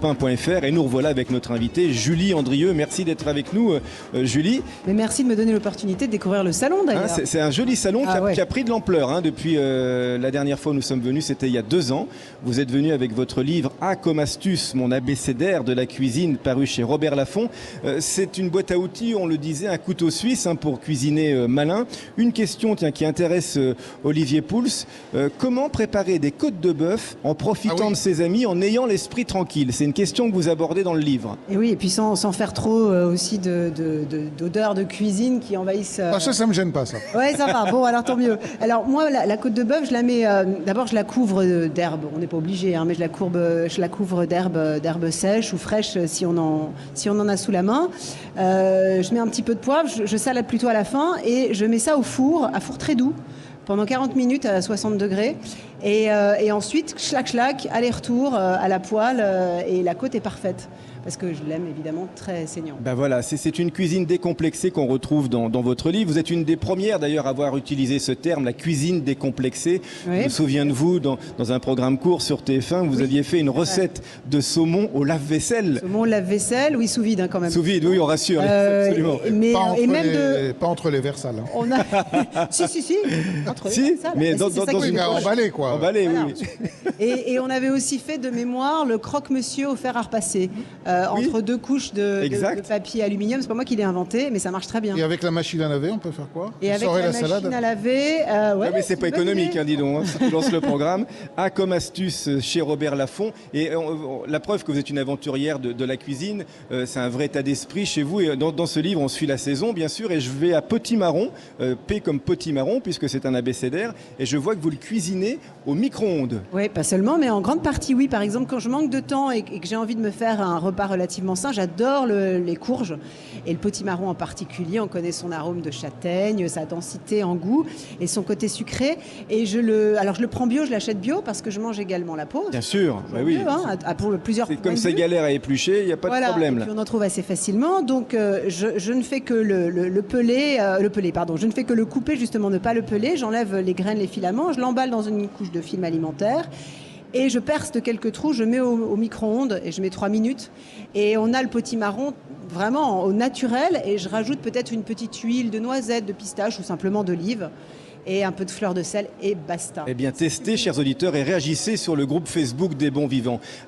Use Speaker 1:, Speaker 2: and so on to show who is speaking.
Speaker 1: Pain.fr et nous revoilà avec notre invitée Julie Andrieux. Merci d'être avec nous, Julie.
Speaker 2: Mais merci de me donner l'opportunité de découvrir le salon d'ailleurs.
Speaker 1: C'est un joli salon qui a pris de l'ampleur depuis la dernière fois où nous sommes venus, c'était il y a 2 ans. Vous êtes venu avec votre livre A comme astuce, mon abécédaire de la cuisine, paru chez Robert Laffont. C'est une boîte à outils, on le disait, un couteau suisse pour cuisiner malin. Une question qui intéresse Olivier Pouls. Comment préparer des côtes de bœuf en profitant de ses amis, en ayant l'esprit tranquille? C'est une question que vous abordez dans le livre.
Speaker 2: Et oui, et puis sans faire trop aussi d'odeurs de cuisine qui envahissent...
Speaker 3: Ça me gêne pas, ça.
Speaker 2: Ouais, ça va. Bon, alors tant mieux. Alors moi, la côte de bœuf, je la mets... D'abord, je la couvre d'herbes. On n'est pas obligé, mais je la couvre d'herbes sèches ou fraîches si on en a sous la main. Je mets un petit peu de poivre, je salade plutôt à la fin et je mets ça au four, à four très doux, pendant 40 minutes à 60 degrés. Et ensuite, schlac, aller-retour à la poêle et la côte est parfaite. Parce que je l'aime évidemment très saignant.
Speaker 1: Ben voilà, c'est une cuisine décomplexée qu'on retrouve dans votre livre. Vous êtes une des premières d'ailleurs à avoir utilisé ce terme, la cuisine décomplexée. Oui. Je me souviens de vous dans un programme court sur TF1, vous aviez fait une recette de saumon au lave-vaisselle.
Speaker 2: Saumon au lave-vaisselle, oui, sous vide quand même.
Speaker 1: Sous vide, oui, on rassure, absolument.
Speaker 3: Pas entre les versales. Hein.
Speaker 2: On a... si, entre les versales.
Speaker 1: Mais dans une
Speaker 3: emballé, quoi.
Speaker 1: Emballé,
Speaker 2: voilà.
Speaker 1: Oui.
Speaker 2: Et on avait aussi fait de mémoire le croque-monsieur au fer à repasser. Entre 2 couches de papier aluminium. C'est pas moi qui l'ai inventé, mais ça marche très bien.
Speaker 3: Et avec la machine à laver, on peut faire quoi?
Speaker 2: Et avec la machine à laver...
Speaker 1: mais c'est pas économique, dis donc, si tu lances le programme. A comme astuce chez Robert Laffont. Et la preuve que vous êtes une aventurière de la cuisine, c'est un vrai état d'esprit chez vous. Et dans ce livre, on suit la saison, bien sûr, et je vais à Potimarron, P comme potimarron, puisque c'est un abécédaire, et je vois que vous le cuisinez au micro-ondes.
Speaker 2: Oui, pas seulement, mais en grande partie, oui. Par exemple, quand je manque de temps et que j'ai envie de me faire un repas relativement sain, j'adore les courges et le potimarron en particulier. On connaît son arôme de châtaigne, sa densité en goût et son côté sucré. Et je le prends bio, je l'achète bio parce que je mange également la peau.
Speaker 1: Bien sûr, bah oui.
Speaker 2: Pour plusieurs.
Speaker 1: Comme c'est galère à éplucher, il n'y a pas de problème.
Speaker 2: Et puis on en trouve assez facilement. Donc je ne fais que le peler, je ne fais que le couper justement, ne pas le peler. J'enlève les graines, les filaments, je l'emballe dans une couche de film alimentaire. Et je perce de quelques trous, je mets au micro-ondes et je mets 3 minutes. Et on a le potimarron vraiment au naturel et je rajoute peut-être une petite huile de noisette, de pistache ou simplement d'olive et un peu de fleur de sel et basta.
Speaker 1: Eh bien, testez, chers auditeurs, et réagissez sur le groupe Facebook des Bons Vivants.